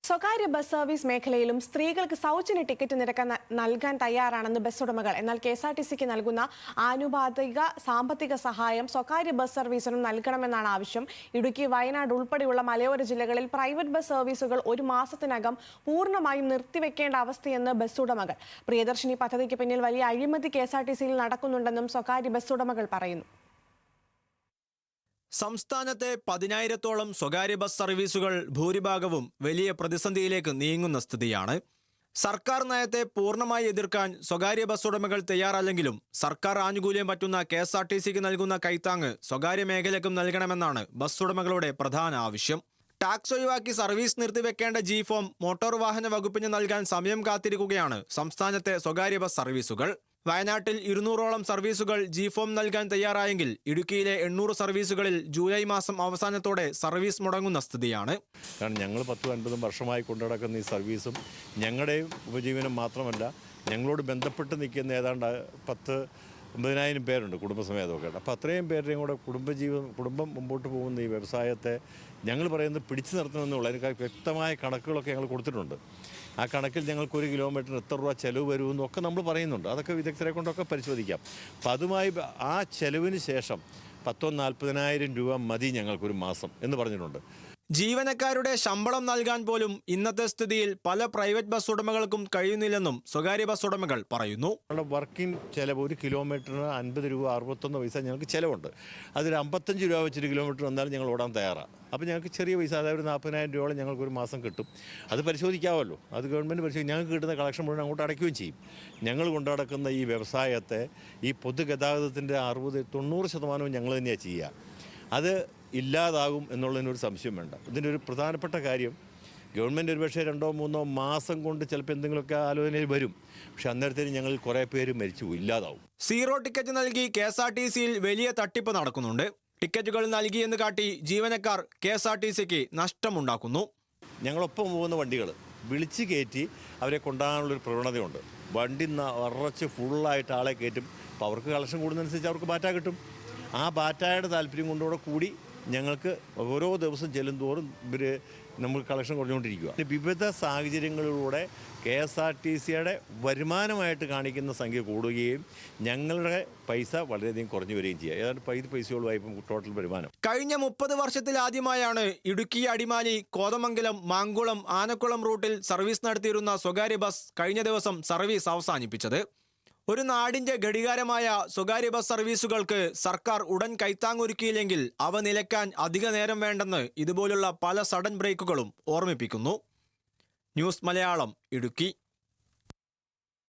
സ്വകാര്യ bus service മേഖലയിലും സ്ത്രീകൾക്ക് സൗജന്യ ടിക്കറ്റ് നിരക്ക് നൽകാൻ തയ്യാറാണെന്ന് ബസ് ഉടമകൾ. എന്നാൽ കെഎസ്ആർടിസിക്ക് നൽകുന്ന ആനുപാതിക സാമ്പത്തിക സഹായം സ്വകാര്യ ബസ് സർവീസിനും നൽകണമെന്നാണ് ആവശ്യം. ഇടുക്കി, വയനാട് ഉൾപ്പെടെയുള്ള മലയോര ജില്ലകളിൽ പ്രൈവറ്റ് ബസ് സർവീസുകൾ ഒരു മാസത്തിനകം പൂർണ്ണമായും നിർത്തിവെക്കേണ്ട അവസ്ഥയെന്ന് ബസ് ഉടമകൾ. പ്രിയദർശിനി പദ്ധതിക്ക് പിന്നിൽ വലിയ അഴിമതി കെഎസ്ആർടിസിയിൽ നടക്കുന്നുണ്ടെന്നും സ്വകാര്യ ബസ് ഉടമകൾ പറയുന്നു. സംസ്ഥാനത്തെ 10,000-ഓളം സ്വകാര്യ ബസ് സർവീസുകൾ ഭൂരിഭാഗവും വലിയ പ്രതിസന്ധിയിലേക്ക് നീങ്ങുന്ന സ്ഥിതിയാണ്. സർക്കാർ നയത്തെ പൂർണ്ണമായി എതിർക്കാൻ സ്വകാര്യ ബസ് ഉടമകൾ തയ്യാറല്ലെങ്കിലും സർക്കാർ ആനുകൂല്യം പറ്റുന്ന കെഎസ്ആർടിസിക്ക് നൽകുന്ന കൈത്താങ്ങ് സ്വകാര്യ മേഖലയ്ക്കും നൽകണമെന്നാണ് ബസ് ഉടമകളുടെ പ്രധാന ആവശ്യം. ടാക്സ് ഒഴിവാക്കി സർവീസ് നിർത്തിവെക്കേണ്ട G-ഫോം മോട്ടോർ വാഹന വകുപ്പിന് നൽകാൻ സമയം കാത്തിരിക്കുകയാണ് സംസ്ഥാനത്തെ സ്വകാര്യ ബസ് സർവീസുകൾ. വയനാട്ടിൽ 200-ഓളം സർവീസുകൾ G-ഫോം നൽകാൻ തയ്യാറായെങ്കിൽ ഇടുക്കിയിലെ 800 സർവീസുകളിൽ ജൂലൈ മാസം അവസാനത്തോടെ സർവീസ് മുടങ്ങുന്ന സ്ഥിതിയാണ്. കാരണം ഞങ്ങൾ 10-50 വർഷമായി കൊണ്ടുനടക്കുന്ന ഈ സർവീസും ഞങ്ങളുടെയും ഉപജീവനം മാത്രമല്ല, ഞങ്ങളോട് ബന്ധപ്പെട്ട് നിൽക്കുന്ന ഏതാണ്ട് 10,000-9,000 പേരുണ്ട് കുടുംബസമേതമൊക്കെ. അപ്പോൾ അത്രയും പേരുടെയും കൂടെ കുടുംബം മുമ്പോട്ട് പോകുന്ന ഈ വ്യവസായത്തെ ഞങ്ങൾ പറയുന്നത് പിടിച്ചു നിർത്തണമെന്നുള്ള അതിന് വ്യക്തമായ കണക്കുകളൊക്കെ ഞങ്ങൾ കൊടുത്തിട്ടുണ്ട്. ആ കണക്കിൽ ഞങ്ങൾക്ക് 1 കിലോമീറ്ററിന് എത്ര രൂപ ചെലവ് വരുമെന്നൊക്കെ നമ്മൾ പറയുന്നുണ്ട്. അതൊക്കെ വിദഗ്ധരെ കൊണ്ടൊക്കെ പരിശോധിക്കാം. അപ്പം അതുമായി ആ ചെലവിന് ശേഷം 40,000 രൂപ മതി ഞങ്ങൾക്കൊരു മാസം എന്ന് പറഞ്ഞിട്ടുണ്ട്. ജീവനക്കാരുടെ ശമ്പളം നൽകാൻ പോലും ഇന്നത്തെ സ്ഥിതിയിൽ പല പ്രൈവറ്റ് ബസ് ഉടമകൾക്കും കഴിയുന്നില്ലെന്നും സ്വകാര്യ ബസ് ഉടമകൾ പറയുന്നു. വർക്കിംഗ് ചിലവ് 1 കിലോമീറ്ററിന് 50 രൂപ 61 പൈസ ഞങ്ങൾക്ക് ചിലവുണ്ട്. അതൊരു 55 രൂപ വെച്ചൊരു കിലോമീറ്റർ വന്നാലും ഞങ്ങൾ ഓടാൻ തയ്യാറാണ്. അപ്പോൾ ഞങ്ങൾക്ക് ചെറിയ പൈസ, അതായത് 40,000 രൂപയോളം ഞങ്ങൾക്കൊരു മാസം കിട്ടും. അത് പരിശോധിക്കാമല്ലോ. അത് ഗവൺമെൻറ് പരിശോധിക്കും. ഞങ്ങൾക്ക് കിട്ടുന്ന കളക്ഷൻ മുഴുവൻ അങ്ങോട്ട് അടയ്ക്കുകയും ചെയ്യും. ഞങ്ങൾ കൊണ്ടു നടക്കുന്ന ഈ വ്യവസായത്തെ, ഈ പൊതുഗതാഗതത്തിൻ്റെ 60-90% ഞങ്ങൾ തന്നെയാണ് ചെയ്യുക. അത് ഇല്ലാതാകും എന്നുള്ളതിനൊരു സംശയം വേണ്ട. ഇതിൻ്റെ ഒരു പ്രധാനപ്പെട്ട കാര്യം, ഗവൺമെൻറ് ഒരുപക്ഷെ 2-3 മാസം കൊണ്ട് ചിലപ്പോൾ എന്തെങ്കിലുമൊക്കെ ആലോചനയിൽ വരും. പക്ഷെ അന്നേരത്തേന് ഞങ്ങൾ കുറേ പേര് മരിച്ചു ഇല്ലാതാവും. സീറോ ടിക്കറ്റ് നൽകി കെഎസ്ആർടിസിയിൽ വലിയ തട്ടിപ്പ് നടക്കുന്നുണ്ട്. ടിക്കറ്റുകൾ നൽകിയെന്ന് കാട്ടി ജീവനക്കാർ കെഎസ്ആർടിസിക്ക് നഷ്ടമുണ്ടാക്കുന്നു. ഞങ്ങളൊപ്പം പോകുന്ന വണ്ടികൾ വിളിച്ച് കയറ്റി അവരെ കൊണ്ടുപോകാനുള്ളൊരു പ്രവണതയുണ്ട്. വണ്ടി നിറച്ച് ഫുള്ളായിട്ട് ആളെ കയറ്റും. അപ്പോൾ അവർക്ക് കളക്ഷൻ കൂടുന്നതനുസരിച്ച് അവർക്ക് ബാറ്റ കിട്ടും. ആ ബാറ്റായുടെ താല്പര്യം കൊണ്ടുകൂടെ കൂടി ഞങ്ങൾക്ക് ഓരോ ദിവസം ചെല്ലുന്തോറും നമ്മൾ കളക്ഷൻ കുറഞ്ഞുകൊണ്ടിരിക്കുക. വിവിധ സാഹചര്യങ്ങളിലൂടെ KSRTCയുടെ വരുമാനമായിട്ട് കാണിക്കുന്ന സംഖ്യ കൂടുകയും ഞങ്ങളുടെ പൈസ വളരെയധികം കുറഞ്ഞു വരികയും ചെയ്യുക. ഏതാണ്ട് 10 പൈസയോളമായി ഇപ്പം ടോട്ടൽ വരുമാനം. കഴിഞ്ഞ 30 വർഷത്തിലാദ്യമായാണ് ഇടുക്കി, അടിമാലി, കോതമംഗലം, മാങ്കുളം, ആനക്കുളം റൂട്ടിൽ സർവീസ് നടത്തിയിരുന്ന സ്വകാര്യ ബസ് കഴിഞ്ഞ ദിവസം സർവീസ് അവസാനിപ്പിച്ചത്. ഒരു നാടിന്റെ ഘടികാരമായ സ്വകാര്യ ബസ് സർവീസുകൾക്ക് സർക്കാർ ഉടൻ കൈത്താങ്ങൊരുക്കിയില്ലെങ്കിൽ അവ നിലയ്ക്കാൻ അധിക നേരം വേണ്ടെന്ന് ഇതുപോലുള്ള പല സഡൻ ബ്രേക്കുകളും ഓർമ്മിപ്പിക്കുന്നു. ന്യൂസ് മലയാളം, ഇടുക്കി.